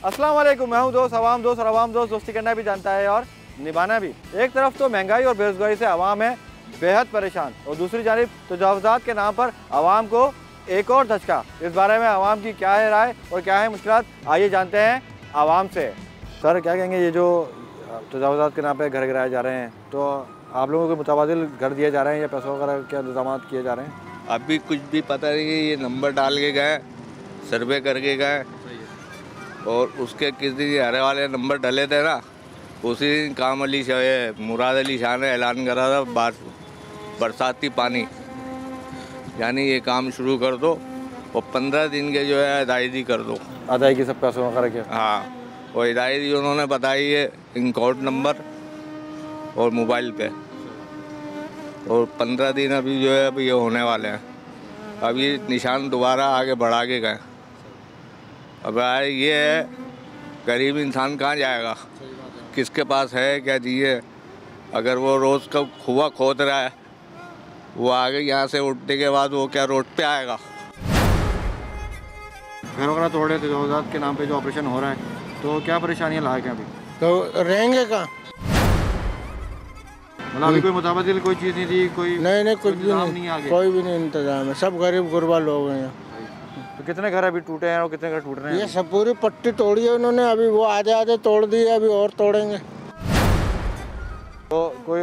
अस्सलाम वालेकुम, मैं हूं दोस्त और आवाम दोस्त दोस्ती करना भी जानता है और निभाना भी। एक तरफ तो महंगाई और बेरोजगारी से आवाम है बेहद परेशान और दूसरी जानिब तजावुज़ात के नाम पर आवाम को एक और धचका। इस बारे में आवाम की क्या है राय और क्या है मुश्किलात, आइए जानते हैं आवाम से। सर क्या कहेंगे, ये जो तजावुज़ात के नाम पर घर गिराए जा रहे हैं, तो आप लोगों को मुतबादिल घर दिए जा रहे हैं या पैसों वगैरह के इंतजाम किए जा रहे हैं? अभी कुछ भी पता नहीं है। ये नंबर डाल के गए, सर्वे करके गए और उसके किस दिन हरे वाले नंबर डले थे ना, उसी दिन काम अली शाह मुराद अली शाह ने ऐलान करा था बरसाती पानी, यानी ये काम शुरू कर दो और 15 दिन के जो है अदायगी कर दो। अदायगी सब पैसों वगैरह के? हाँ, और अदायगी उन्होंने बताई है अकाउंट नंबर और मोबाइल पे, और 15 दिन अभी जो है अभी ये होने वाले हैं। अभी निशान दोबारा आगे बढ़ा के गए। अब ये है, गरीब इंसान कहाँ जाएगा, किसके पास है क्या चाहिए। अगर वो रोज़ का कुआं खोद रहा है, वो आगे यहाँ से उठने के बाद वो क्या रोड पे आएगा। घर वगैरह तोड़े तजावुज़ात के नाम पे जो ऑपरेशन हो रहा है, तो क्या परेशानियाँ लायक हैं अभी? तो रहेंगे कहाँ? मतलब अभी कोई मुताबिल कोई चीज़ नहीं थी, कोई नहीं कुछ भी नहीं आगे? कोई भी नहीं इंतजाम है, सब गरीब गुरबा लोग हैं। तो कितने घर अभी टूटे हैं और कितने घर टूट रहे हैं? ये सब पूरी पट्टी तोड़ी है उन्होंने, अभी वो आधे तोड़ दिए, अभी और तोड़ेंगे। तो कोई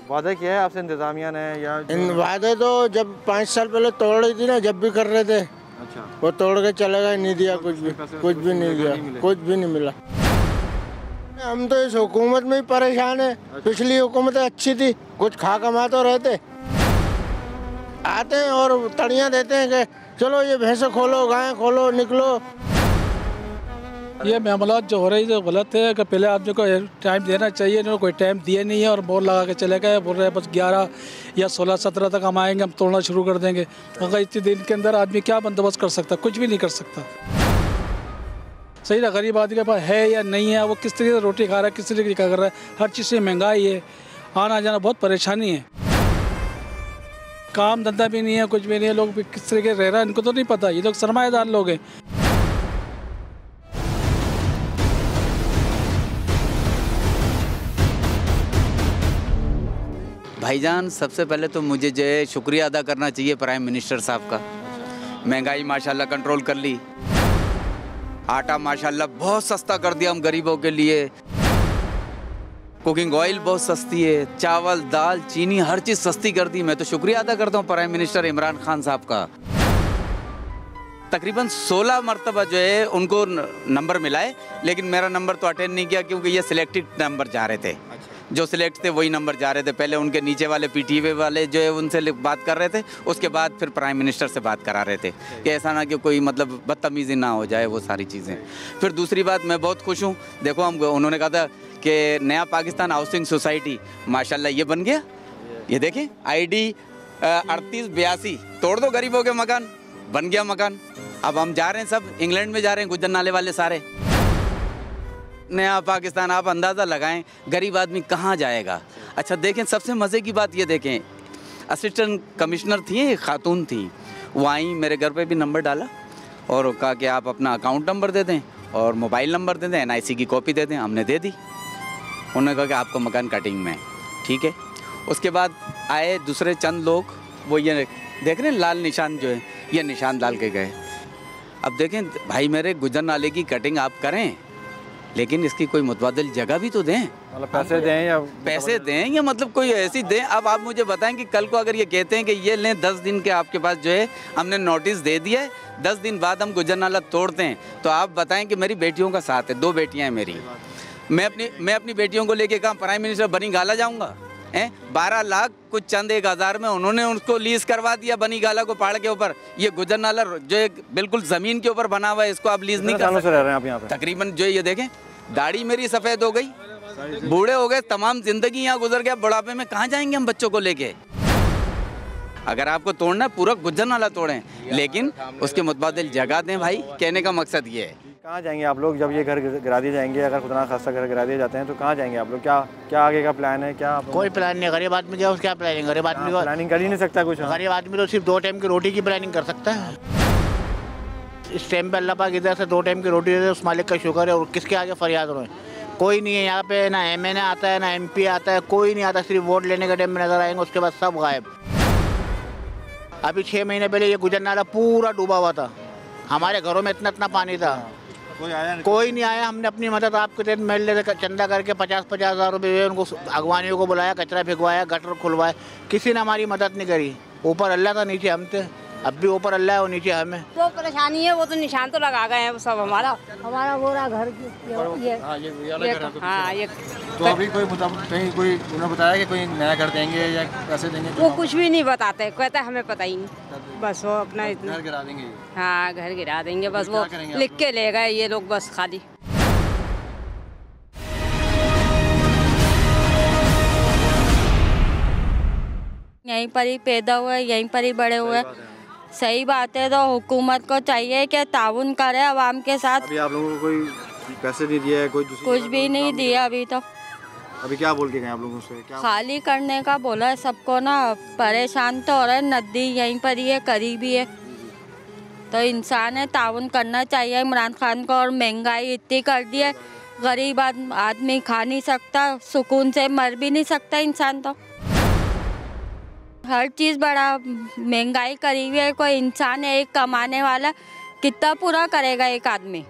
वादा किया है आपसे इंतजामिया ने या इन वादे तो जब 5 साल पहले तोड़ रही थी ना, जब भी कर रहे थे। अच्छा, वो तोड़ के चले गए, नहीं दिया कुछ भी नहीं दिया, कुछ भी नहीं मिला। हम तो इस हुकूमत में ही परेशान है। पिछली हुकूमत अच्छी थी, कुछ खा कमा तो रहते, आते हैं और तड़ियाँ देते हैं कि चलो ये भैंसे खोलो, गाय खोलो, निकलो। ये मामलात जो हो रही है जो गलत है कि पहले आदमी को टाइम देना चाहिए, इन्होंने कोई टाइम दिए नहीं है और बोर्ड लगा के चले गए। बोल रहे हैं बस 11 या 16-17 तक हम आएंगे, हम तोड़ना शुरू कर देंगे। अगर इतने दिन के अंदर आदमी क्या बंदोबस्त कर सकता, कुछ भी नहीं कर सकता। सही ना, गरीब आदमी के पास है या नहीं है, वो किस तरीके से रोटी खा रहा है, किस तरीके से क्या कर रहा है, हर चीज़ से महंगाई है, आना जाना बहुत परेशानी है, काम धंधा भी नहीं है, कुछ भी नहीं है। लोग भी किस तरीके रह रहा है इनको तो नहीं पता। ये लोग सरमाएदार लोग हैं। भाईजान, सबसे पहले तो मुझे जो है शुक्रिया अदा करना चाहिए प्राइम मिनिस्टर साहब का। महंगाई माशाल्लाह कंट्रोल कर ली, आटा माशाल्लाह बहुत सस्ता कर दिया हम गरीबों के लिए, कुकिंग ऑयल बहुत सस्ती है, चावल दाल चीनी हर चीज़ सस्ती कर दी। मैं तो शुक्रिया अदा करता हूँ प्राइम मिनिस्टर इमरान खान साहब का। तकरीबन 16 मरतबा जो है उनको नंबर मिला है, लेकिन मेरा नंबर तो अटेंड नहीं किया क्योंकि ये सिलेक्टेड नंबर जा रहे थे। जो सिलेक्ट थे वही नंबर जा रहे थे। पहले उनके नीचे वाले पीटीवी वाले जो है उनसे बात कर रहे थे, उसके बाद फिर प्राइम मिनिस्टर से बात करा रहे थे कि ऐसा ना कि कोई मतलब बदतमीज़ी ना हो जाए, वो सारी चीज़ें। फिर दूसरी बात, मैं बहुत खुश हूँ। देखो उन्होंने कहा था कि नया पाकिस्तान हाउसिंग सोसाइटी माशाल्लाह ये बन गया। ये देखें ID 3882 तोड़ दो गरीबों के मकान, बन गया मकान। अब हम जा रहे हैं, सब इंग्लैंड में जा रहे हैं, गुजर नाले वाले सारे। नया पाकिस्तान, आप अंदाज़ा लगाएं गरीब आदमी कहाँ जाएगा। अच्छा देखें, सबसे मज़े की बात ये देखें, असिस्टेंट कमिश्नर थी, एक खातून थी, वो आई, मेरे घर पे भी नंबर डाला और कहा कि आप अपना अकाउंट नंबर दे दें और मोबाइल नंबर दे दें, NIC की कॉपी दे दें। हमने दे दी। उन्होंने कहा कि आपको मकान कटिंग में, ठीक है। उसके बाद आए दूसरे चंद लोग, वो ये देख रहे हैं लाल निशान जो है, ये निशान डाल के गए। अब देखें भाई मेरे, गुजर नाले की कटिंग आप करें, लेकिन इसकी कोई मुतबादिल जगह भी तो दें। मतलब पैसे दें या मतलब कोई ऐसी दें। अब आप मुझे बताएं कि कल को अगर ये कहते हैं कि ये लें 10 दिन के आपके पास जो है हमने नोटिस दे दिया है, 10 दिन बाद हम गुजर नाला तोड़ते हैं, तो आप बताएं कि मेरी बेटियों का साथ है, 2 बेटियां हैं मेरी, मैं अपनी बेटियों को लेके कहाँ प्राइम मिनिस्टर बनी गाला जाऊँगा? 12 लाख कुछ चंद 1,000 में उन्होंने उसको लीज करवा दिया बनी गाला को पहाड़ के ऊपर। ये गुजर नाला जो एक बिल्कुल ज़मीन के ऊपर बना हुआ है, इसको आप लीज नहीं कर सकते। रह रहे हैं आप यहाँ पे? तकरीबन जो ये देखें, दाढ़ी मेरी सफ़ेद हो गई, बूढ़े हो गए, तमाम ज़िंदगी यहाँ गुजर गया, बुढ़ापे में कहाँ जाएंगे हम बच्चों को लेके? अगर आपको तोड़ना है पूरा गुजर नाला तोड़ें, लेकिन उसके मुतबादिल जगह दें भाई। कहने का मकसद ये है। कहाँ जाएंगे आप लोग जब ये घर गिरा दिए जाएंगे? अगर खुदा ना खास्ता घर गिरा दिए जाते हैं तो कहाँ जाएंगे आप लोग? क्या आगे का प्लान है? क्या कोई प्लान नहीं। गरीब आदमी क्या, उसका प्लानिंग? गरीब आदमी को प्लानिंग कर ही नहीं सकता कुछ। गरीब आदमी तो सिर्फ 2 टाइम की रोटी की प्लानिंग कर सकता है। इस टाइम पे अल्लाह पाक इधर से 2 टाइम की रोटी देते, उस मालिक का शुक्र है। और किसके आगे फरियाद रोएं? कोई नहीं है यहाँ पे, ना MNA आता है, ना MP आता है, कोई नहीं आता। सिर्फ वोट लेने के टाइम में नजर आएंगे, उसके बाद सब गायब। अभी 6 महीने पहले ये गुजर नाला पूरा डूबा हुआ था, हमारे घरों में इतना पानी था। कोई नहीं आया। हमने अपनी मदद आपके तहत महल चंदा करके 50-50 हज़ार रुपये उनको अगवानियों को बुलाया, कचरा फेंकवाया, गटर खुलवाया, किसी ने हमारी मदद नहीं करी। ऊपर अल्लाह था, नीचे हम थे। अब भी ऊपर अल्लाह है और नीचे हम है। जो परेशानी है वो तो निशान तो लगा गए हैं सब। हमारा वो रहा घर ये तो अभी कोई कहीं कोई उन्होंने बताया कि कोई नया कर देंगे या कैसे देंगे? वो कुछ भी नहीं बताते, कहते हमें पता ही नहीं। बस वो अपना इतना घर गिरा देंगे। हाँ, घर गिरा देंगे बस। वो लिख के ले गए ये लोग बस खाली। यहीं पर ही पैदा हुए, यहीं पर ही बड़े हुए। सही बात है। तो हुकूमत को चाहिए कि ताउन करे आवाम के साथ। अभी आप लोगों को कोई पैसे नहीं दिया है? कुछ भी नहीं दिया अभी तो। अभी क्या बोल के गए आप लोगों से? क्या खाली करने का बोला है सबको ना। परेशान तो हो रहे हैं। नदी यहीं पर ही है, करीब ही है। तो इंसान है, ताउन करना चाहिए इमरान खान को। और महंगाई इतनी कर दी है, गरीब आदमी खा नहीं सकता, सुकून से मर भी नहीं सकता इंसान। तो हर चीज़ बड़ा महंगाई करी हुई है। कोई इंसान है एक कमाने वाला, कितना पूरा करेगा एक आदमी?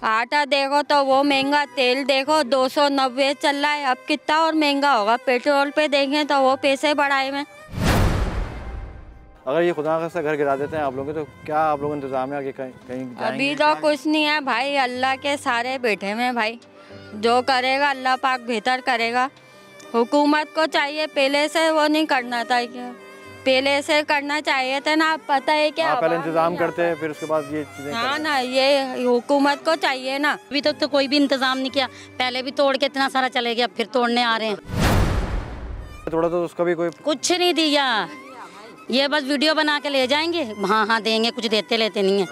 आटा देखो तो वो महंगा, तेल देखो 290 चल रहा है। अब कितना और महंगा होगा? पेट्रोल पे देखें तो वो पैसे बढ़ाए में। अगर ये खुदा से घर गिरा देते हैं आप लोग, तो क्या आप लोग इंतजाम है आगे कहीं जाएंगे? अभी तो कुछ नहीं है भाई, अल्लाह के सारे बैठे में भाई। जो करेगा अल्लाह पाक बेहतर करेगा। हुकूमत को चाहिए पहले से वो नहीं करना था क्या? पहले से करना चाहिए था ना। पता है क्या, पहले इंतजाम करते हैं फिर उसके बाद ये चीजें। हाँ ना, ये हुकूमत को चाहिए ना। अभी तक तो कोई भी इंतजाम नहीं किया। पहले भी तोड़ के इतना सारा चले गया, फिर तोड़ने आ रहे हैं। थोड़ा तो उसका भी कोई कुछ नहीं दिया, ये बस वीडियो बना के ले जाएंगे। हाँ देंगे, कुछ देते लेते नहीं है।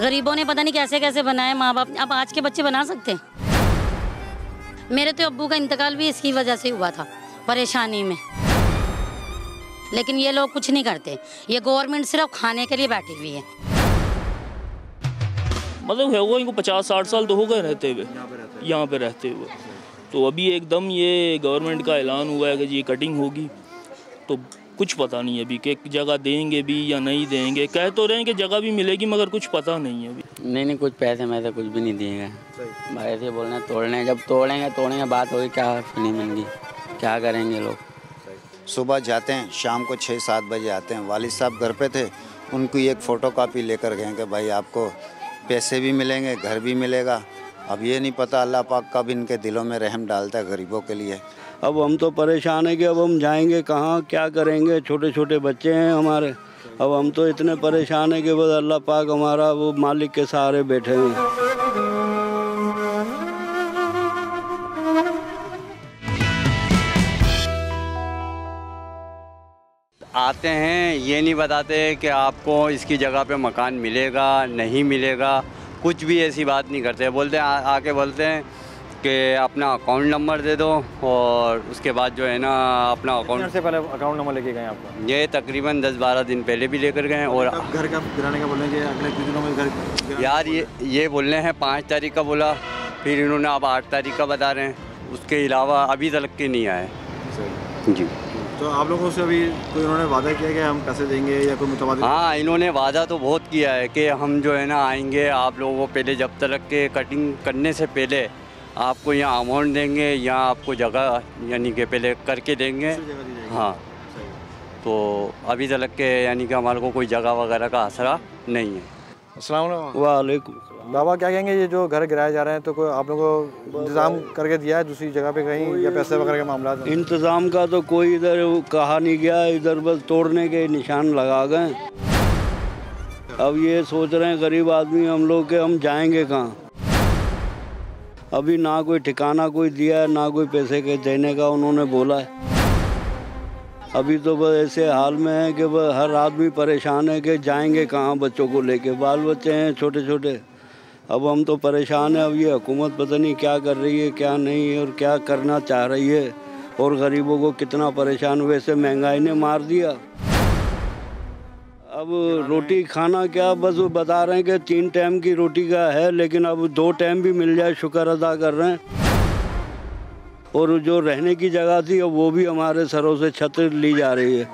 गरीबों ने पता नहीं कैसे कैसे बनाए माँ बाप। अब आज के बच्चे बना सकते हैं? मेरे तो अब्बू का इंतकाल भी इसकी वजह से हुआ था, परेशानी में। लेकिन ये लोग कुछ नहीं करते। ये गवर्नमेंट सिर्फ खाने के लिए बैठी हुई है। मतलब है वो इनको 50-60 साल तो हो गए रहते हुए यहाँ पे रहते हुए। तो अभी एकदम ये गवर्नमेंट का ऐलान हुआ है कि ये कटिंग होगी, तो कुछ पता नहीं है अभी कि जगह देंगे भी या नहीं देंगे। कह तो रहे हैं कि जगह भी मिलेगी, मगर कुछ पता नहीं है अभी। नहीं कुछ पैसे में से कुछ भी नहीं दिए गए भाई। ऐसे बोलना तोड़ने, जब तोड़ेंगे बात होगी, क्या नहीं मिलेंगी, क्या करेंगे लोग? सुबह जाते हैं, शाम को 6-7 बजे आते हैं। वालिद साहब घर पे थे, उनको एक फ़ोटो कापी लेकर गए कि भाई आपको पैसे भी मिलेंगे, घर भी मिलेगा। अब ये नहीं पता अल्लाह पाक कब इनके दिलों में रहम डालता है गरीबों के लिए। अब हम तो परेशान हैं कि अब हम जाएंगे कहाँ, क्या करेंगे? छोटे छोटे बच्चे हैं हमारे। अब हम तो इतने परेशान हैं कि बस अल्लाह पाक हमारा वो मालिक के सहारे बैठे हैं। आते हैं, ये नहीं बताते कि आपको इसकी जगह पे मकान मिलेगा नहीं मिलेगा, कुछ भी ऐसी बात नहीं करते। बोलते हैं आके बोलते हैं कि अपना अकाउंट नंबर दे दो, और उसके बाद जो है ना अपना अकाउंट से पहले अकाउंट नंबर लेके गए आपका? ये तकरीबन 10-12 दिन पहले भी लेकर गए। और घर का गिराने का बोल रहे हैं अगले कुछ दिनों में घर? यार ये बोल रहे हैं 5 तारीख का बोला, फिर इन्होंने अब 8 तारीख का बता रहे हैं। उसके अलावा अभी तक के नहीं आए जी। तो आप लोगों से अभी कोई उन्होंने वादा किया कि हम पैसे देंगे या कोई मुतबादिल? हाँ, इन्होंने वादा तो बहुत किया है कि हम जो है ना आएंगे, आप लोगों को पहले जब तक के कटिंग करने से पहले आपको यहाँ अमाउंट देंगे, यहाँ आपको जगह यानी कि पहले करके देंगे। हाँ, तो अभी तक के यानी कि हमारे को कोई जगह वगैरह का आसरा नहीं है। अस्सलाम वालेकुम। बाबा क्या कहेंगे, ये जो घर गिराए जा रहे हैं तो कोई आप लोगों को इंतज़ाम करके दिया है दूसरी जगह पे कहीं, या पैसे वगैरह के मामला? इंतज़ाम का तो कोई इधर कहा नहीं गया, इधर बस तोड़ने के निशान लगा गए। अब ये सोच रहे हैं गरीब आदमी हम लोग के हम जाएंगे कहाँ? अभी ना कोई ठिकाना कोई दिया है, ना कोई पैसे के देने का उन्होंने बोला है। अभी तो बस ऐसे हाल में है कि बस हर आदमी परेशान है कि जाएंगे कहाँ बच्चों को लेके। बाल बच्चे हैं छोटे छोटे। अब हम तो परेशान हैं। अब ये हुकूमत पता नहीं क्या कर रही है क्या नहीं है और क्या करना चाह रही है, और गरीबों को कितना परेशान। वैसे महंगाई ने मार दिया। अब रोटी खाना क्या, बस वो बता रहे हैं कि 3 टाइम की रोटी का है, लेकिन अब 2 टाइम भी मिल जाए शुक्र अदा कर रहे हैं। और जो रहने की जगह थी अब वो भी हमारे सरों से छत ली जा रही है।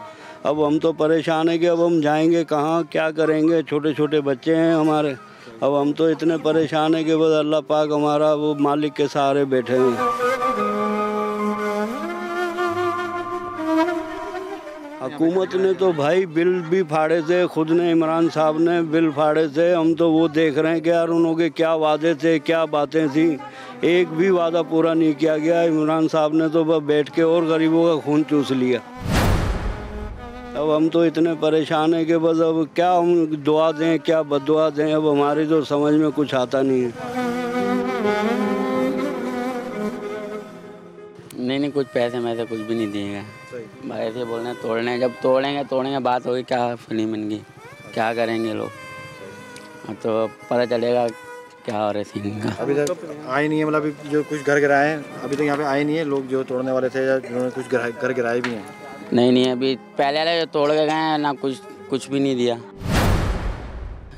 अब हम तो परेशान हैं कि अब हम जाएंगे कहाँ, क्या करेंगे। छोटे छोटे बच्चे हैं हमारे। अब हम तो इतने परेशान हैं कि बस अल्लाह पाक हमारा वो मालिक के सहारे बैठे हैं। हुकूमत ने तो भाई बिल भी फाड़े थे, खुद ने इमरान साहब ने बिल फाड़े थे। हम तो वो देख रहे हैं कि यार उनके क्या वादे थे, क्या बातें थी, एक भी वादा पूरा नहीं किया गया। इमरान साहब ने तो बस बैठ के और गरीबों का खून चूस लिया। अब हम तो इतने परेशान हैं कि बस अब क्या हम दुआ दें, क्या बददुआ दें, अब हमारी तो समझ में कुछ आता नहीं है। नहीं कुछ पैसे में से कुछ भी नहीं दिए गए भाई। ऐसे बोल रहे हैं तोड़ने, जब तोड़ेंगे बात होगी क्या फिल्म बन गई, क्या करेंगे लोग, तो पता चलेगा क्या हो रहा है सीन का। अभी तक आए नहीं है, मतलब जो कुछ घर गिराए हैं अभी तक यहाँ पे आए नहीं है लोग जो तोड़ने वाले थे, या जिन्होंने कुछ घर गिराए भी हैं। नहीं अभी पहले वाले जो तोड़ के गए हैं ना, कुछ भी नहीं दिया।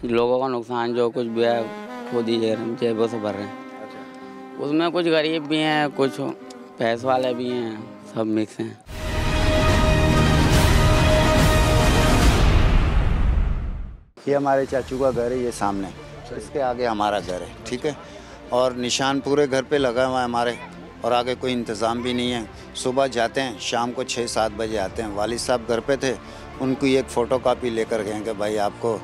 लोगों का नुकसान जो कुछ भी है खुद ही जेबों से भर रहे हैं। उसमें कुछ गरीब भी हैं, कुछ पैसे वाले भी हैं, सब मिक्स हैं। ये हमारे चाचू का घर है, ये सामने, इसके आगे हमारा घर है, ठीक है। और निशान पूरे घर पे लगा हुआ है हमारे, और आगे कोई इंतज़ाम भी नहीं है। सुबह जाते हैं, शाम को 6-7 बजे आते हैं। वालिद साहब घर पे थे, उनको एक फ़ोटो कापी लेकर गए कि भाई आपको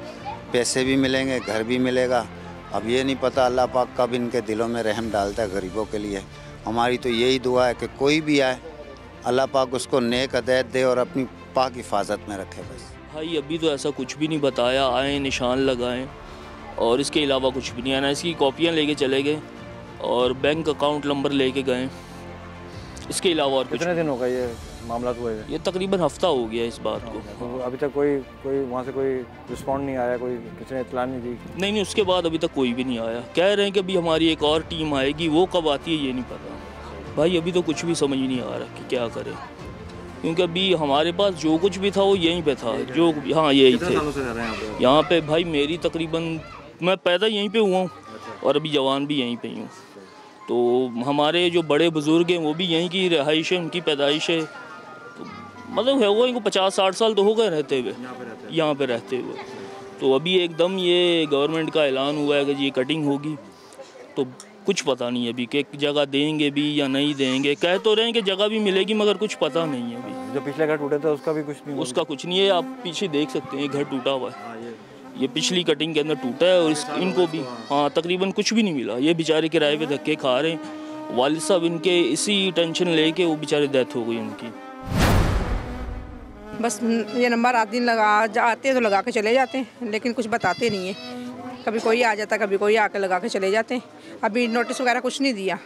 पैसे भी मिलेंगे, घर भी मिलेगा। अब ये नहीं पता अल्लाह पाक कब इनके दिलों में रहम डालता है गरीबों के लिए। हमारी तो यही दुआ है कि कोई भी आए अल्लाह पाक उसको नेक हदायत दे और अपनी पाक हिफाजत में रखे। बस भाई अभी तो ऐसा कुछ भी नहीं बताया, आए निशान लगाएं और इसके अलावा कुछ भी नहीं आना। इसकी कॉपियाँ लेके चले गए और बैंक अकाउंट नंबर लेके गए, इसके अलावा और कितने दिन हो गए ये मामला हुए? ये तकरीबन हफ्ता हो गया इस बात को। तो अभी तक कोई वहाँ से कोई रिस्पॉन्ड नहीं आया, कोई किसी ने इत्तला नहीं दी? नहीं उसके बाद अभी तक कोई भी नहीं आया। कह रहे हैं कि अभी हमारी एक और टीम आएगी, वो कब आती है ये नहीं पता भाई। अभी तो कुछ भी समझ नहीं आ रहा कि क्या करें, क्योंकि अभी हमारे पास जो कुछ भी था वो यहीं पे था। जो हाँ यही थे यहाँ पे भाई। मेरी तकरीबन मैं पैदा यहीं पे हुआ हूँ और अभी जवान भी यहीं पे ही हूँ। तो हमारे जो बड़े बुज़ुर्ग हैं वो भी यहीं की रहाइश है, उनकी पैदाइश है। तो मतलब है वो इनको 50-60 साल तो हो गए रहते हुए यहाँ पे रहते हुए। तो अभी एकदम ये गवर्नमेंट का ऐलान हुआ है कि ये कटिंग होगी, तो कुछ पता नहीं है अभी कि जगह देंगे भी या नहीं देंगे। कह तो रहे हैं कि जगह भी मिलेगी, मगर कुछ पता नहीं है अभी। जो पिछले घर टूटे थे उसका भी कुछ नहीं? उसका कुछ नहीं है, आप पीछे देख सकते हैं घर टूटा हुआ है। ये पिछली कटिंग के अंदर टूटा है और इनको भी हाँ तकरीबन कुछ भी नहीं मिला। ये बेचारे किराए पे धक्के खा रहे हैं। वालिद साहब इनके इसी टेंशन लेके वो बेचारे डेथ हो गई उनकी। बस ये नंबर आते हैं तो लगा के चले जाते हैं, लेकिन कुछ बताते नहीं है। कभी कोई आ जाता, कभी कोई आके लगा के चले जाते हैं। अभी नोटिस वगैरह कुछ नहीं दिया,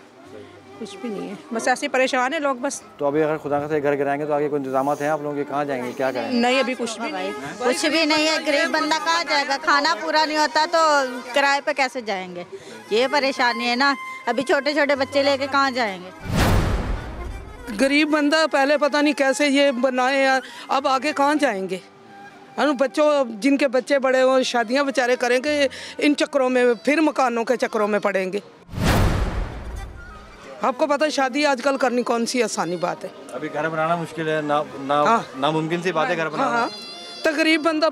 कुछ भी नहीं है। बस ऐसे परेशान है लोग बस। तो अभी अगर खुदा से घर गिराएंगे तो आगे कोई इंतजाम हैं आप लोगों के? कहाँ जाएंगे, क्या करेंगे? नहीं अभी कुछ भी नहीं, कुछ भी नहीं है। गरीब बंदा कहाँ जाएगा? खाना पूरा नहीं होता तो किराए पे कैसे जाएंगे? ये परेशानी है ना। अभी छोटे छोटे बच्चे लेके कहाँ जाएंगे? गरीब बंदा पहले पता नहीं कैसे ये बनाए यार, अब आगे कहाँ जाएंगे? बच्चों जिनके बच्चे बड़े हो, शादियाँ बेचारे करेंगे इन चक्करों में, फिर मकानों के चक्करों में पड़ेंगे। आपको पता है शादी आजकल करनी कौन सी आसानी बात है। अभी घर बनाना मुश्किल है, नामुमकिन सी बात है घर बनाना। हाँ, तो गरीब बंदा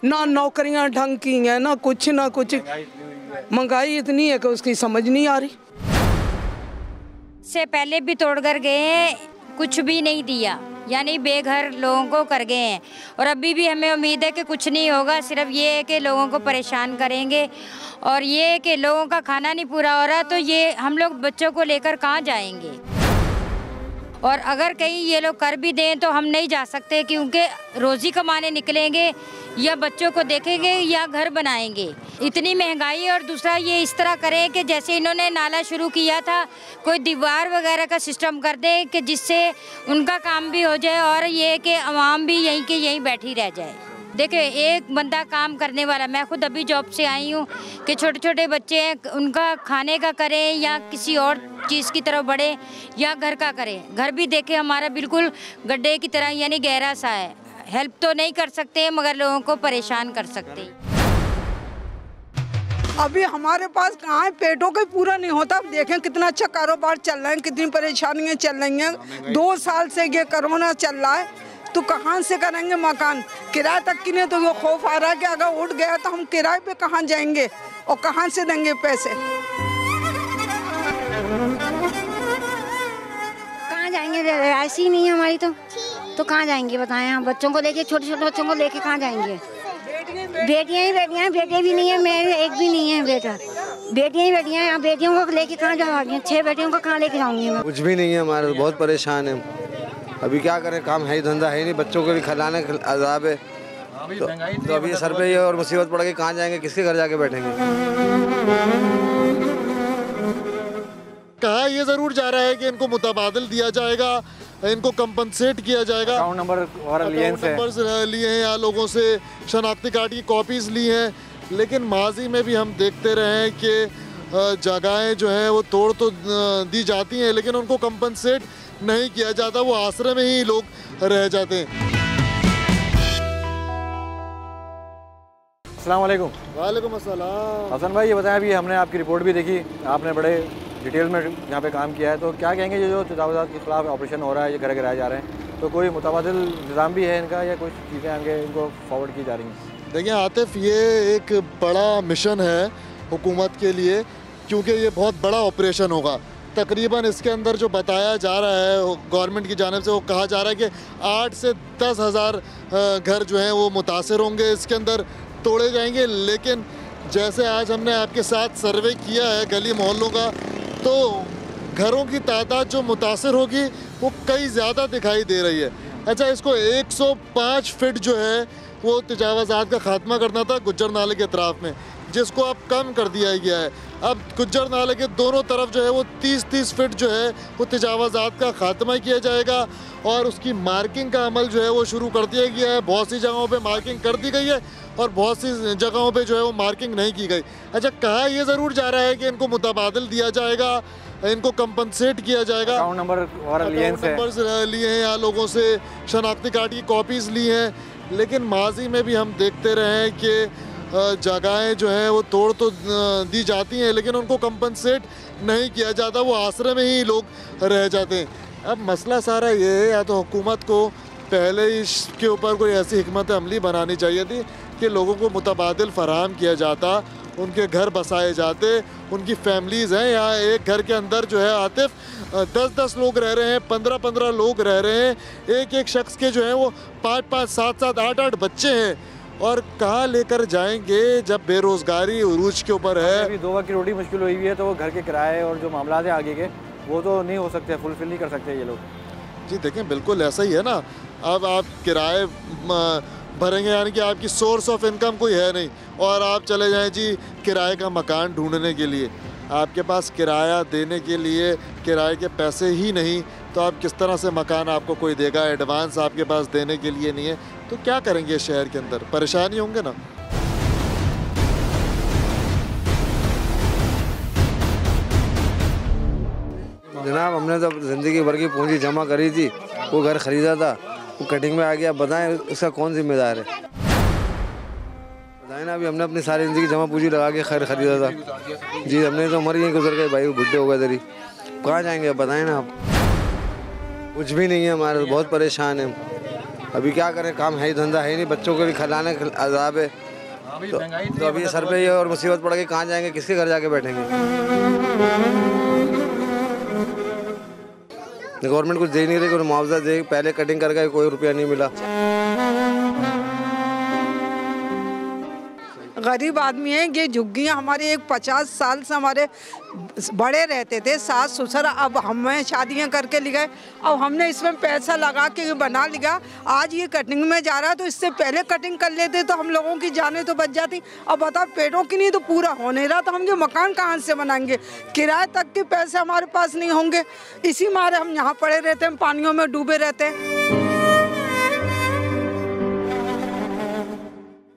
ना नौकरियां ढंग की हैं ना कुछ, महंगाई इतनी है कि उसकी समझ नहीं आ रही। से पहले भी तोड़कर गए, कुछ भी नहीं दिया, यानी बेघर लोगों को कर गए हैं। और अभी भी हमें उम्मीद है कि कुछ नहीं होगा, सिर्फ ये है कि लोगों को परेशान करेंगे। और ये है कि लोगों का खाना नहीं पूरा हो रहा, तो ये हम लोग बच्चों को लेकर कहाँ जाएंगे? और अगर कहीं ये लोग कर भी दें तो हम नहीं जा सकते, क्योंकि रोज़ी कमाने निकलेंगे या बच्चों को देखेंगे या घर बनाएंगे। इतनी महंगाई, और दूसरा ये इस तरह करें कि जैसे इन्होंने नाला शुरू किया था, कोई दीवार वगैरह का सिस्टम कर दें कि जिससे उनका काम भी हो जाए और ये कि आवाम भी यहीं के यहीं बैठी रह जाए। देखिए एक बंदा काम करने वाला, मैं खुद अभी जॉब से आई हूँ, कि छोटे छोटे बच्चे हैं उनका खाने का करें या किसी और चीज़ की तरफ बढ़े या घर का करें। घर भी देखे हमारा बिल्कुल गड्ढे की तरह, यानी गहरा सा है, हेल्प तो नहीं कर सकते मगर लोगों को परेशान कर सकते हैं। अभी हमारे पास कहाँ है, पेटों का पूरा नहीं होता। अब देखें कितना अच्छा कारोबार चल रहा है, कितनी परेशानियाँ चल रही हैं। 2 साल से ये कोरोना चल रहा है, तो कहाँ से करेंगे मकान? किराए तक की नहीं, तो वो खौफ आ रहा है कि अगर उठ गया तो हम किराए पे कहाँ जाएंगे और कहाँ से देंगे पैसे? कहाँ जाएंगे? ऐसी नहीं है हमारी, तो कहाँ जाएंगे बताएं? हम बच्चों को लेके, छोटे छोटे बच्चों को लेके कहाँ जाएंगे? बेटियां ही बेटियां हैं, बेटे भी नहीं है, मेरे एक भी नहीं है बेटा। बेटियां ही बेटियां हैं, बेटियों को लेके कहाँ जाऊँगी? 6 बेटियों को कहाँ लेके जाऊँगी मैं? कुछ भी नहीं है हमारे, बहुत परेशान है। अभी क्या करें, काम है ही, धंधा है नहीं, बच्चों को भी खिलाने अजाब है, तो अभी सर पे ये और मुसीबत पड़ गई, कहाँ जाएंगे, किसके घर जाके बैठेंगे? कहा ये जरूर जा रहा है कि इनको मुतबादिल दिया जाएगा, इनको कंपनसेट किया जाएगा। अकाउंट नंबर लिए हैं या लोगों से शनाख्ती कार्ड की कॉपीज ली हैं, लेकिन माजी में भी हम देखते रहे हैं कि जगहें जो हैं वो तोड़ तो दी जाती हैं, लेकिन उनको कंपनसेट नहीं किया जाता, वो आसरे में ही लोग रह जाते हैं। अस्सलाम वालेकुम। वालेकुम अस्सलाम। हसन भाई, ये बताएं, अभी हमने आपकी रिपोर्ट भी देखी, आपने बड़े डिटेल में यहाँ पे काम किया है, तो क्या कहेंगे ये जो तजावुज़ात के खिलाफ ऑपरेशन हो रहा है, ये घर गिराए जा रहे हैं, तो कोई मुतबादिल निज़ाम भी है इनका या कुछ चीज़ें आगे इनको फॉरवर्ड की जा रही हैं? देखिए आतिफ, ये एक बड़ा मिशन है हुकूमत के लिए, क्योंकि ये बहुत बड़ा ऑपरेशन होगा। तकरीबन इसके अंदर जो बताया जा रहा है गवर्नमेंट की जानिब से, वो कहा जा रहा है कि 8 से 10 हज़ार घर जो हैं वो मुतासर होंगे, इसके अंदर तोड़े जाएंगे। लेकिन जैसे आज हमने आपके साथ सर्वे किया है गली मोहल्लों का, तो घरों की तादाद जो मुतासर होगी वो कई ज़्यादा दिखाई दे रही है। अच्छा, इसको 105 फीट जो है वो तजावज़ात का ख़ात्मा करना था गुज्जर नाले के अतराफ़ में, जिसको अब कम कर दिया गया है। अब गुज्जर नाले के दोनों तरफ जो है वो 30-30 फीट जो है वो तजावज़ात का ख़ात्मा किया जाएगा, और उसकी मार्किंग का अमल जो है वो शुरू कर दिया गया है। बहुत सी जगहों पे मार्किंग कर दी गई है और बहुत सी जगहों पे जो है वो मार्किंग नहीं की गई। अच्छा, कहा ये ज़रूर जा रहा है कि इनको मुतबादिल दिया जाएगा, इनको कंपनसेट किया जाएगा। अकाउंट नंबर लिए हैं या लोगों से शनाख्ती कार्ड की कॉपीज़ ली हैं, लेकिन माजी में भी हम देखते रहे हैं कि जगहें जो हैं वो तोड़ तो दी जाती हैं, लेकिन उनको कंपनसेट नहीं किया जाता, वो आसरे में ही लोग रह जाते हैं। अब मसला सारा ये है, या तो हुकूमत को पहले ही इसके ऊपर कोई ऐसी हिकमत अमली बनानी चाहिए थी कि लोगों को मुतबादिल फराहम किया जाता, उनके घर बसाए जाते। उनकी फैमिलीज़ हैं, यहाँ एक घर के अंदर जो है आतिफ 10-10 लोग रह रहे हैं, 15-15 लोग रह रहे हैं, एक शख्स के जो हैं वो 5-5, 7-7, 8-8 बच्चे हैं, और कहाँ लेकर जाएंगे जब बेरोज़गारी उरूज के ऊपर है। अभी 2 वक्त की रोटी मुश्किल हुई है, तो वो घर के किराए और जो मामला है आगे के, वो तो नहीं हो सकते, फुलफिल नहीं कर सकते ये लोग। जी देखें, बिल्कुल ऐसा ही है ना। अब आप किराए भरेंगे, यानी कि आपकी सोर्स ऑफ इनकम कोई है नहीं, और आप चले जाएं जी किराए का मकान ढूंढने के लिए, आपके पास किराया देने के लिए किराए के पैसे ही नहीं, तो आप किस तरह से मकान आपको कोई देगा? एडवांस आपके पास देने के लिए नहीं है, तो क्या करेंगे शहर के अंदर? परेशानी होंगे ना। जनाब, हमने तो ज़िंदगी भर की पूंजी जमा करी थी, वो घर ख़रीदा था, वो कटिंग में आ गया, बताएं इसका कौन जिम्मेदार है? बताएं ना। अभी हमने अपनी सारी ज़िंदगी जमा पूंजी लगा के खैर ख़रीदा था जी, हमने तो मर गए, गुजर गए भाई, बुढ़े हो गए तेरी, कहाँ जाएंगे बताएं ना आप? कुछ भी नहीं है हमारे, बहुत परेशान है। अभी क्या करें, काम है ही, धंधा है नहीं, बच्चों को भी खिलाने अजाब है, तो अभी सर पे ये और मुसीबत पड़ गई, कहाँ जाएंगे, किसके घर जाके बैठेंगे? गवर्नमेंट कुछ दे नहीं रही, कोई मुआवजा दे, पहले कटिंग करके कोई रुपया नहीं मिला। गरीब आदमी है, ये झुग्गियाँ हमारे एक 50 साल से हमारे बड़े रहते थे, सास ससुर, अब हमें शादियाँ करके ले गए, अब हमने इसमें पैसा लगा के बना लिया, आज ये कटिंग में जा रहा है, तो इससे पहले कटिंग कर लेते तो हम लोगों की जाने तो बच जाती। अब बताओ, पेटों की नहीं तो पूरा हो नहीं रहा, तो हम ये मकान कहाँ से बनाएंगे? किराए तक के पैसे हमारे पास नहीं होंगे, इसी मारे हम यहाँ पड़े रहते हैं, पानियों में डूबे रहते हैं।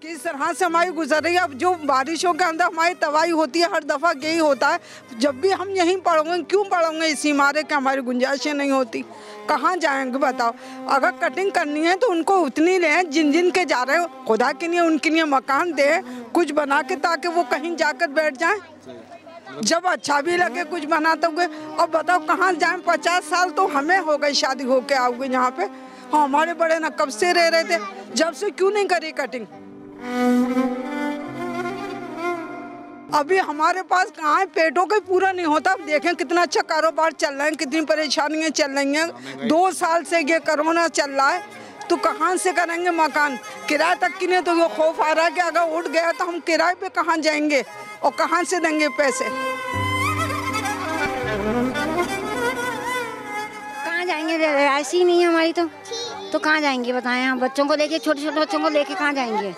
किस तरह से हमारी गुजर रही है। अब जो बारिशों के अंदर हमारी तबाही होती है, हर दफ़ा यही होता है, जब भी हम यहीं पढ़ोगे, क्यों पढ़ोगे इसी मारे कि हमारी गुंजाइशें नहीं होती, कहाँ जाएंगे बताओ। अगर कटिंग करनी है तो उनको उतनी लें जिन के जा रहे हो, खुदा के लिए उनके लिए मकान दे कुछ बना के, ताकि वो कहीं जाकर बैठ जाएं, जब अच्छा भी लगे कुछ बनाते हुए। अब बताओ कहाँ जाएं, 50 साल तो हमें हो गई शादी होके आओगे यहाँ पे। हाँ, हमारे बड़े ना कब से रह रहे थे, जब से क्यों नहीं करी कटिंग। अभी हमारे पास कहाँ है, पेटों का पूरा नहीं होता। अब देखें कितना अच्छा कारोबार चल रहा है, कितनी परेशानियाँ चल रही हैं। 2 साल से ये कोरोना चल रहा है, तो कहाँ से करेंगे मकान, किराए तक की नहीं। तो ये खौफ आ रहा है कि अगर उठ गया तो हम किराए पे कहाँ जाएंगे और कहाँ से देंगे पैसे। कहाँ जाएंगे, ऐसी नहीं है हमारी तो कहाँ जाएंगे बताएं। हम बच्चों को लेके, छोटे छोटे बच्चों को लेके कहाँ जाएंगे।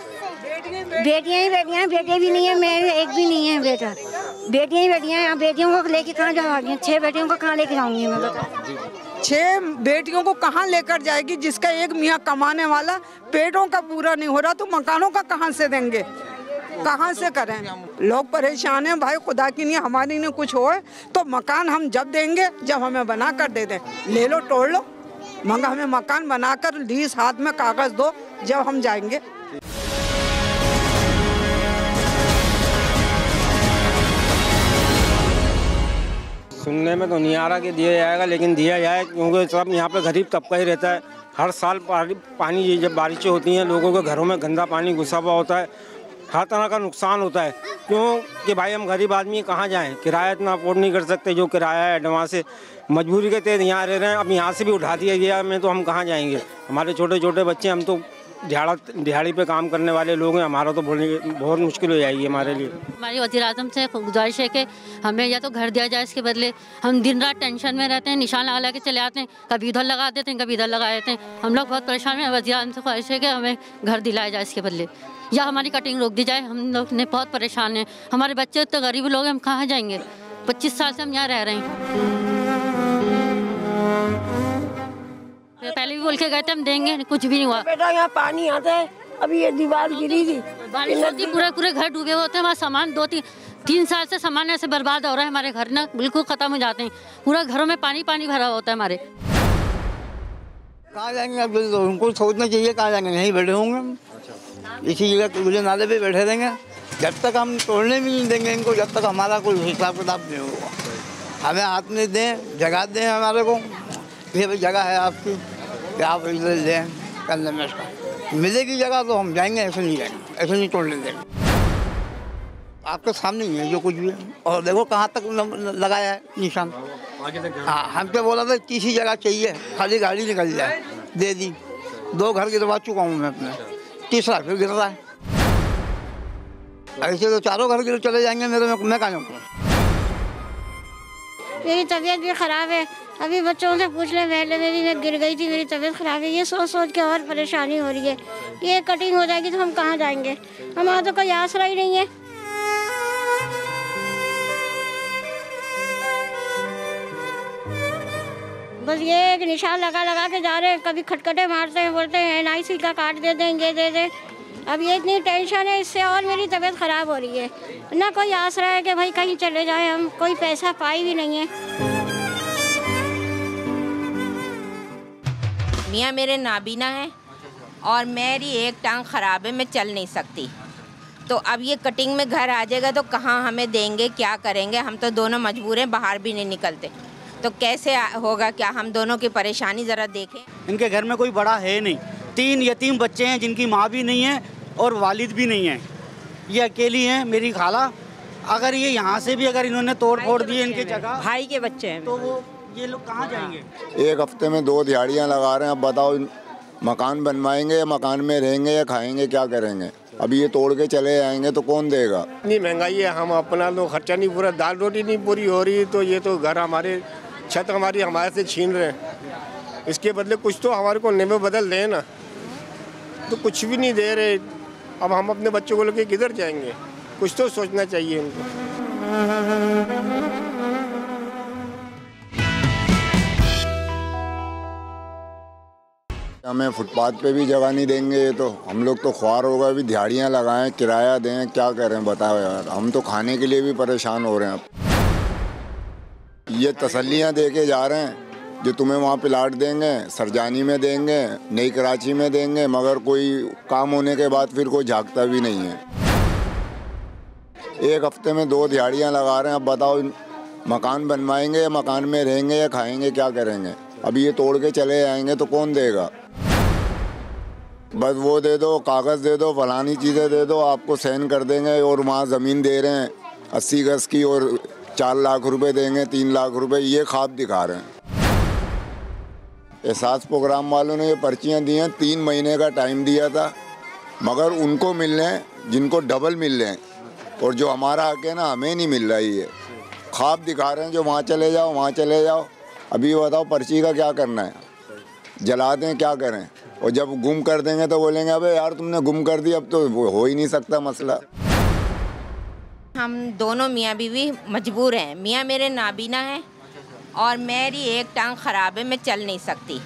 बेटियाँ ही बेटियाँ हैं, बेटे भी नहीं है, मेरे एक भी नहीं है बेटा, बेटियाँ ही बेटियाँ हैं। बेटियों को लेके कहाँ जाऊँगी, 6 बेटियों को कहाँ लेके जाऊँगी मैं बताओ। 6 बेटियों को कहाँ लेकर जाएगी, जिसका एक मियाँ कमाने वाला, पेटों का पूरा नहीं हो रहा तो मकानों का कहाँ से देंगे, कहाँ से करें। लोग परेशान हैं भाई, खुदा की नहीं हमारी नहीं कुछ हो तो मकान हम जब देंगे जब हमें बना कर दे दें। ले लो तोड़ लो, मगर हमें मकान बनाकर लीज हाथ में कागज दो जब हम जाएंगे। सुनने में तो नहीं आ रहा कि दिया जाएगा, लेकिन दिया जाए, क्योंकि सब यहाँ पे गरीब तबका ही रहता है। हर साल पानी जब बारिशें होती हैं, लोगों के घरों में गंदा पानी घुसा हुआ होता है, हर तरह का नुकसान होता है। क्यों कि भाई हम गरीब आदमी कहाँ जाएं, किराया इतना अफोर्ड नहीं कर सकते। जो किराया है एडवांस से, मजबूरी के तहत यहाँ रह रहे हैं। अब यहाँ से भी उठा दिया गया में तो हम कहाँ जाएंगे। हमारे छोटे छोटे बच्चे, हम तो दिहाड़ी पे काम करने वाले लोग हैं, हमारा तो बहुत मुश्किल हो जाएगी हमारे लिए। हमारी वज़ीर-ए-आज़म से गुजारिश है कि हमें या तो घर दिया जाए, इसके बदले हम दिन रात टेंशन में रहते हैं, निशान लगा के चले आते हैं, कभी इधर लगा देते हैं, कभी इधर लगा देते हैं। हम लोग बहुत परेशान हैं। वज़ीर-ए-आज़म से ख्वाहिश है कि हमें घर दिलाया जाए इसके बदले, या हमारी कटिंग रोक दी जाए। हम लोग ने बहुत परेशान हैं, हमारे बच्चे तो गरीब लोग हैं, हम कहाँ जाएंगे। 25 साल से हम यहाँ रह रहे हैं। पहले भी बोल के गए थे हम देंगे, कुछ भी नहीं हुआ। बेटा यहाँ पानी आता है, अभी ये दीवार गिरी थी, बारिश होती, पूरे घर डूबे होते हैं। हमारा सामान 2-3 साल से सामान ऐसे बर्बाद हो रहा है, हमारे घर ना बिल्कुल खत्म हो जाते हैं। पूरा घरों में पानी भरा होता है हमारे। कहाँ जाएंगे अब, उनको सोचना चाहिए कहाँ जाएंगे, यहीं बैठे होंगे हम, इसी जगह खुले नाले पे बैठे रहेंगे जब तक हम तोड़ने भी नहीं देंगे इनको, जब तक हमारा कोई हिसाब किताब नहीं होगा। हमें हाथ में दें, जगह दें हमारे को, ये भाई जगह है आपकी, क्या आप इधर लें करने में, इसका मिलेगी जगह तो हम जाएंगे, ऐसे नहीं जाएंगे, ऐसे नहीं तोड़ने देंगे। आपके सामने ही है जो कुछ भी है, और देखो कहाँ तक लगाया है निशान। हाँ, हमसे बोला था तीसरी जगह चाहिए, खाली गाड़ी निकल जाए, दे दी। 2 घर गिरवा चुका हूँ मैं अपने, तीसरा फिर गिर रहा है। ऐसे तो 4 घर गिर चले जाएंगे मेरे में, मैं कहाँ जाऊँगा। मेरी तबीयत भी ख़राब है, अभी बच्चों से पूछ ले, पहले मेरी मैं गिर गई थी, मेरी तबीयत ख़राब है। ये सोच के और परेशानी हो रही है। ये कटिंग हो जाएगी तो हम कहाँ जाएंगे, हमारा तो कोई आसरा ही नहीं है। बस ये एक निशान लगा के जा रहे हैं, कभी खटखटे मारते हैं, बोलते हैं NIC का कार्ड दे दें, ये दे दें। अब ये इतनी टेंशन है, इससे और मेरी तबीयत ख़राब हो रही है। ना कोई आसरा है कि भाई कहीं चले जाए, हम कोई पैसा पाई भी नहीं है। मियाँ मेरे नाबीना है और मेरी एक टांग ख़राब है, मैं चल नहीं सकती। तो अब ये कटिंग में घर आ जाएगा तो कहाँ हमें देंगे, क्या करेंगे। हम तो दोनों मजबूर हैं, बाहर भी नहीं निकलते, तो कैसे होगा। क्या हम दोनों की परेशानी ज़रा देखें। इनके घर में कोई बड़ा है नहीं, 3 यतीम बच्चे हैं जिनकी माँ भी नहीं है और वालिद भी नहीं है। ये अकेली हैं मेरी खाला। अगर ये यहाँ से भी अगर इन्होंने तोड़ फोड़ दी इनकी जगह, भाई के बच्चे हैं, तो वो ये लोग कहाँ जाएंगे। 1 हफ्ते में 2 दिहाड़ियाँ लगा रहे हैं। अब बताओ मकान बनवाएंगे या मकान में रहेंगे या खाएंगे, क्या करेंगे। अभी ये तोड़ के चले जाएंगे तो कौन देगा। इतनी महंगाई है, हम अपना तो खर्चा नहीं पूरा, दाल रोटी नहीं पूरी हो रही, तो ये तो घर हमारे, छत हमारी हमारे से छीन रहे हैं। इसके बदले कुछ तो हमारे को नियम बदल दें ना, तो कुछ भी नहीं दे रहे। अब हम अपने बच्चों को लेकर किधर जाएंगे, कुछ तो सोचना चाहिए इनको। हमें फुटपाथ पे भी जगह नहीं देंगे, ये तो हम लोग तो ख्वार हो गए, अभी दिहाड़ियाँ लगाएं, किराया दें, क्या करें बताओ यार। हम तो खाने के लिए भी परेशान हो रहे हैं। अब ये तसल्लियाँ दे के जा रहे हैं जो तुम्हें वहाँ प्लाट देंगे, सरजानी में देंगे, नई कराची में देंगे, मगर कोई काम होने के बाद फिर कोई झांकता भी नहीं है। एक हफ्ते में 2 दिहाड़ियाँ लगा रहे हैं। अब बताओ मकान बनवाएंगे, मकान में रहेंगे या खाएंगे, क्या करेंगे। अभी ये तोड़ के चले जाएंगे तो कौन देगा। बस वो दे दो, कागज़ दे दो, फलानी चीज़ें दे दो, आपको साइन कर देंगे। और वहाँ ज़मीन दे रहे हैं 80 गज़ की और 4 लाख रुपए देंगे, 3 लाख रुपए, ये ख्वाब दिखा रहे हैं। एहसास प्रोग्राम वालों ने ये पर्चियाँ दी हैं, 3 महीने का टाइम दिया था, मगर उनको मिल रहे हैं जिनको डबल मिल रहे हैं, और जो हमारा हक है ना हमें नहीं मिल रहा। ये ख्वाब दिखा रहे हैं जो वहाँ चले जाओ, वहाँ चले जाओ। अभी बताओ पर्ची का क्या करना है, जला दें, क्या करें। और जब गुम कर देंगे तो बोलेंगे अबे यार तुमने गुम कर दिया, अब तो हो ही नहीं सकता मसला। हम दोनों मियाँ बीवी मजबूर हैं। मियाँ मेरे नाबीना हैं और मेरी एक टांग ख़राब है, मैं चल नहीं सकती।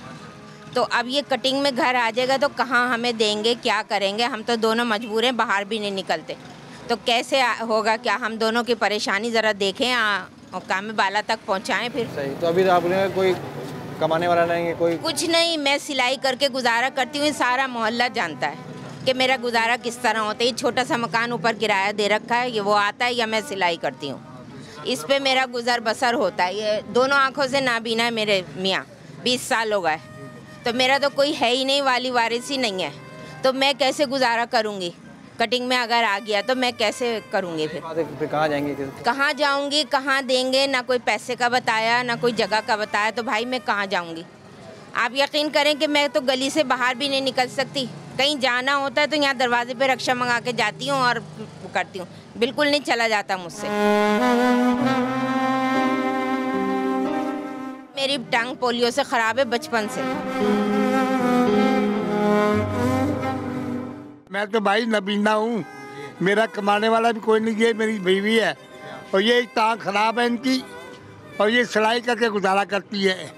तो अब ये कटिंग में घर आ जाएगा तो कहाँ हमें देंगे, क्या करेंगे। हम तो दोनों मजबूर हैं, बाहर भी नहीं निकलते। तो कैसे होगा, क्या हम दोनों की परेशानी ज़रा देखें और काम बाला तक पहुँचाएँ फिर। सही। तो अभी आपने कोई कमाने वाला नहीं है कोई? कुछ नहीं, मैं सिलाई करके गुजारा करती हूँ। सारा मोहल्ला जानता है कि मेरा गुजारा किस तरह होता है। ये छोटा सा मकान ऊपर किराया दे रखा है, ये वो आता है या मैं सिलाई करती हूँ, इस पे मेरा गुजर बसर होता है। ये दोनों आँखों से नाबीना है मेरे मियाँ, 20 साल हो गए। तो मेरा तो कोई है ही नहीं, वाली वारिस ही नहीं है। तो मैं कैसे गुजारा करूँगी। कटिंग में अगर आ गया तो मैं कैसे करूँगी फिर कहाँ जाएंगे, कहाँ जाऊँगी, कहाँ देंगे। ना कोई पैसे का बताया, ना कोई जगह का बताया, तो भाई मैं कहाँ जाऊँगी। आप यकीन करें कि मैं तो गली से बाहर भी नहीं निकल सकती। कहीं जाना होता है तो यहाँ दरवाजे पे रक्षा मंगा के जाती हूँ और करती हूँ, बिल्कुल नहीं चला जाता मुझसे। मेरी टांग पोलियो से ख़राब है बचपन से। मैं तो भाई नबीना हूँ, मेरा कमाने वाला भी कोई नहीं है, मेरी बीवी है और ये टांग खराब है इनकी, और ये सिलाई करके गुजारा करती है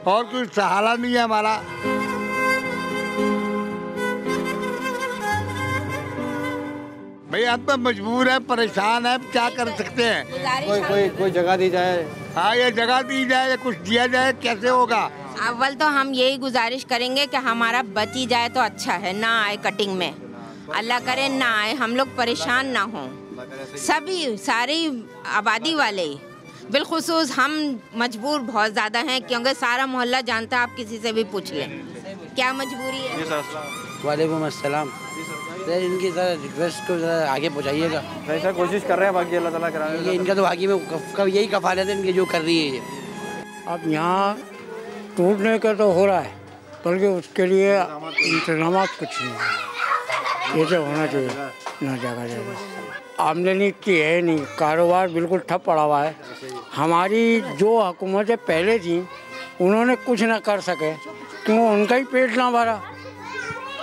और कोई सहारा नहीं है हमारा। भाई हम तो मजबूर है, परेशान है, क्या कर सकते हैं। कोई जगह दी जाए। हाँ, ये जगह दी जाए, कुछ दिया जाए, कैसे होगा। अव्वल तो हम यही गुजारिश करेंगे कि हमारा बची जाए तो अच्छा है, ना आए कटिंग में, अल्लाह करे ना आए, हम लोग परेशान ना हों। सभी सारी आबादी वाले, बिलखुसूस हम मजबूर बहुत ज़्यादा हैं, क्योंकि सारा मोहल्ला जानता है। आप किसी से भी पूछ लें क्या मजबूरी है। वालेकुम अस्सलाम। सर इनकी सर रिक्वेस्ट को आगे पहुँचाइएगा। सर कोशिश कर रहे हैं, बाकी अल्लाह ताला कराएगा। इनका तो बाकी में यही कफालत है इनकी जो कर रही है ये। अब यहाँ टूटने का तो हो रहा है, बल्कि उसके लिए इंतजाम कुछ नहीं है। ये तो होना चाहिए ना, जगह जगह आमदनी इतनी है नहीं, कारोबार बिल्कुल ठप पड़ा हुआ है। हमारी जो हुकूमतें पहले थी उन्होंने कुछ ना कर सके, क्यों उनका ही पेट ना भरा।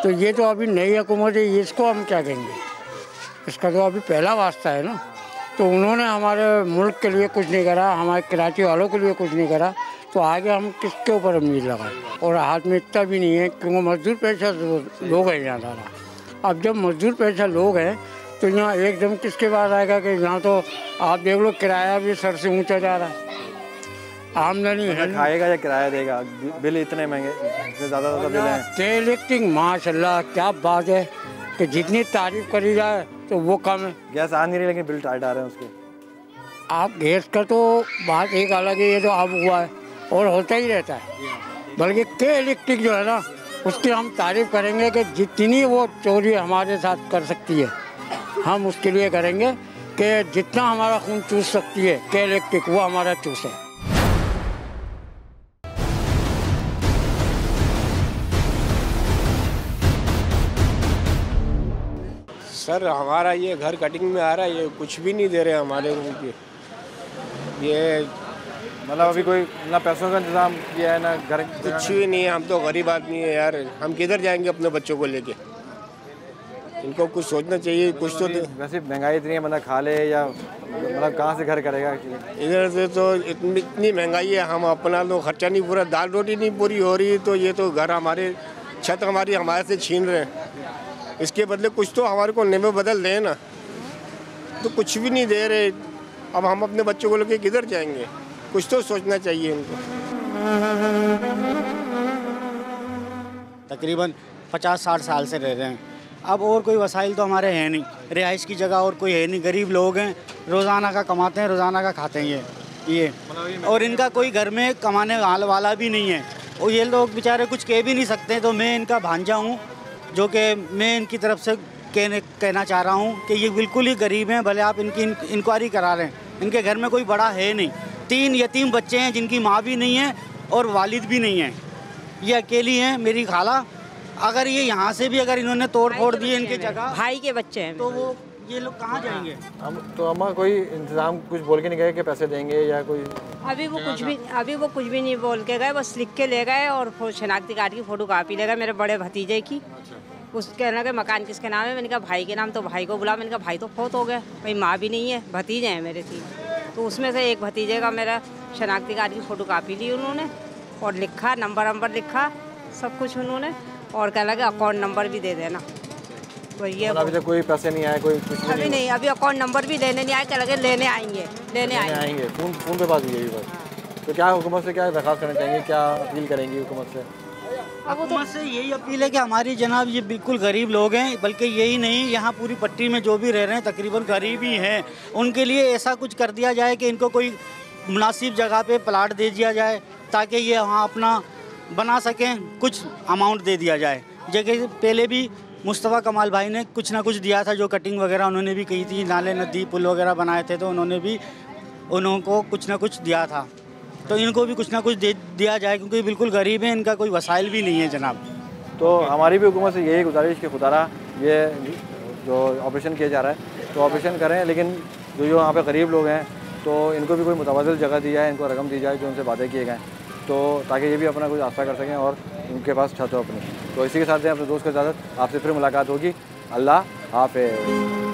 तो ये तो अभी नई हुकूमत है, इसको हम क्या कहेंगे, इसका तो अभी पहला वास्ता है ना। तो उन्होंने हमारे मुल्क के लिए कुछ नहीं करा, हमारे कराची वालों के लिए कुछ नहीं करा, तो आगे हम किसके ऊपर उम्मीद लगाएं। और हाथ में इतना भी नहीं है, क्योंकि मजदूर पैसा लोग हैं यहाँ ज़्यादा। अब जब मजदूर पैसा लोग हैं तो यहाँ एकदम किसके पास आएगा कि यहाँ तो आप देख लो किराया भी सर से ऊंचा जा रहा है। आमदनी है, खाएगा या किराया देगा, बिल इतने महंगे, इतने ज़्यादा बिल हैं। टेलिफ्टिंग माशाल्लाह क्या बात है कि जितनी तारीफ करी जाए तो वो कम है। गैस आ नहीं रही लेकिन बिल टाइट आ रहे हैं उसके। आप गैस का तो बात एक अलग है, ये तो अब हुआ है और होता ही रहता है। बल्कि के इलेक्ट्रिक जो है ना, उसकी हम तारीफ़ करेंगे कि जितनी वो चोरी हमारे साथ कर सकती है हम उसके लिए करेंगे कि जितना हमारा खून चूस सकती है के इलेक्ट्रिक वो हमारा चूसे। सर हमारा ये घर कटिंग में आ रहा है, ये कुछ भी नहीं दे रहे हमारे रूम के। ये मतलब अभी कोई ना पैसों का इंतजाम किया है ना घर, कुछ भी नहीं है। हम तो गरीब आदमी है यार, हम किधर जाएंगे अपने बच्चों को लेके। इनको कुछ सोचना चाहिए कुछ तो। वैसे महंगाई इतनी है, बंदा खा ले या मतलब कहाँ से घर करेगा? इधर से तो इतनी महंगाई है, हम अपना तो खर्चा नहीं पूरा, दाल रोटी नहीं पूरी हो रही, तो ये तो घर हमारे छत हमारे से छीन रहे हैं। इसके बदले कुछ तो हमारे को नियम बदल दें ना, तो कुछ भी नहीं दे रहे। अब हम अपने बच्चों को लेके किधर जाएंगे? कुछ तो सोचना चाहिए इनको। तकरीबन 50-60 साल से रह रहे हैं। अब और कोई वसाइल तो हमारे हैं नहीं, रिहाइश की जगह और कोई है नहीं, गरीब लोग हैं, रोज़ाना का कमाते हैं, रोज़ाना का खाते हैं ये और इनका कोई घर में कमाने वाला भी नहीं है, और ये लोग बेचारे कुछ कह भी नहीं सकते। तो मैं इनका भांजा हूँ, जो कि मैं इनकी तरफ से कहना चाह रहा हूँ कि ये बिल्कुल ही गरीब हैं। भले आप इनकी इंक्वायरी करा रहे हैं, इनके घर में कोई बड़ा है नहीं, 3 यतीम बच्चे हैं जिनकी माँ भी नहीं है और वालिद भी नहीं है, ये अकेली हैं मेरी खाला। अगर ये यहाँ से भी अगर इन्होंने तोड़ फोड़ दी इनकी जगह, भाई के बच्चे हैं, तो वो ये लोग कहाँ जाएंगे? हम तो अम्मा कोई इंतजाम कुछ बोल के नहीं गए कि पैसे देंगे या कोई? अभी वो कुछ भी नहीं बोल के गए, बस लिख के ले गए और शनाख्ती कार्ड की फोटो कापी ले गए मेरे बड़े भतीजे की। उस कहना कि मकान किसके नाम है, मैंने कहा भाई के नाम, तो भाई को बुला, मैंने कहा भाई तो फौत हो गया, भाई माँ भी नहीं है, भतीजे हैं मेरे 3, तो उसमें से एक भतीजे का मेरा शनाख्ती कार्ड की फोटो कापी ली उन्होंने और लिखा, नंबर लिखा, सब कुछ उन्होंने, और कहना कि अकाउंट नंबर भी दे देना। तो ये अभी तक कोई पैसे नहीं आए, कोई कुछ अभी नहीं, अभी अकाउंट नंबर भी लेने नहीं आए, कह लगे लेने आएंगे। फोन पे बात हुई है बस। तो क्या हुकूमत से क्या दरख्वास्त करना चाहेंगे, क्या अपील करेंगी हुकूमत से? हुकूमत से यही अपील है कि हमारी जनाब ये बिल्कुल गरीब लोग हैं, बल्कि यही नहीं, यहाँ पूरी पट्टी में जो भी रह रहे हैं तकरीबन गरीब ही हैं, उनके लिए ऐसा कुछ कर दिया जाए कि इनको कोई मुनासिब जगह पे प्लाट दे दिया जाए ताकि ये वहाँ अपना बना सकें, कुछ अमाउंट दे दिया जाए। जगह पहले भी मुस्तफ़ा कमाल भाई ने कुछ ना कुछ दिया था, जो कटिंग वगैरह उन्होंने भी की थी, नाले नदी पुल वगैरह बनाए थे, तो उन्होंने भी उनको कुछ ना कुछ दिया था, तो इनको भी कुछ ना कुछ दे दिया जाए, क्योंकि बिल्कुल गरीब हैं, इनका कोई वसाइल भी नहीं है जनाब। तो हमारी भी हुकूमत से यही गुजारिश कि खुदारा ये जो ऑपरेशन किया जा रहा है तो ऑपरेशन करें, लेकिन जो यहाँ पे गरीब लोग हैं तो इनको भी कोई मुतवाज़िल जगह दी जाए, इनको रकम दी जाए जो उनसे वादे किए गए, तो ताकि ये भी अपना कुछ आस्था कर सकें और उनके पास छत हो अपनी। तो इसी के साथ अपने दोस्त की इजाज़त, आपसे फिर मुलाकात होगी। अल्लाह हाफ़िज़।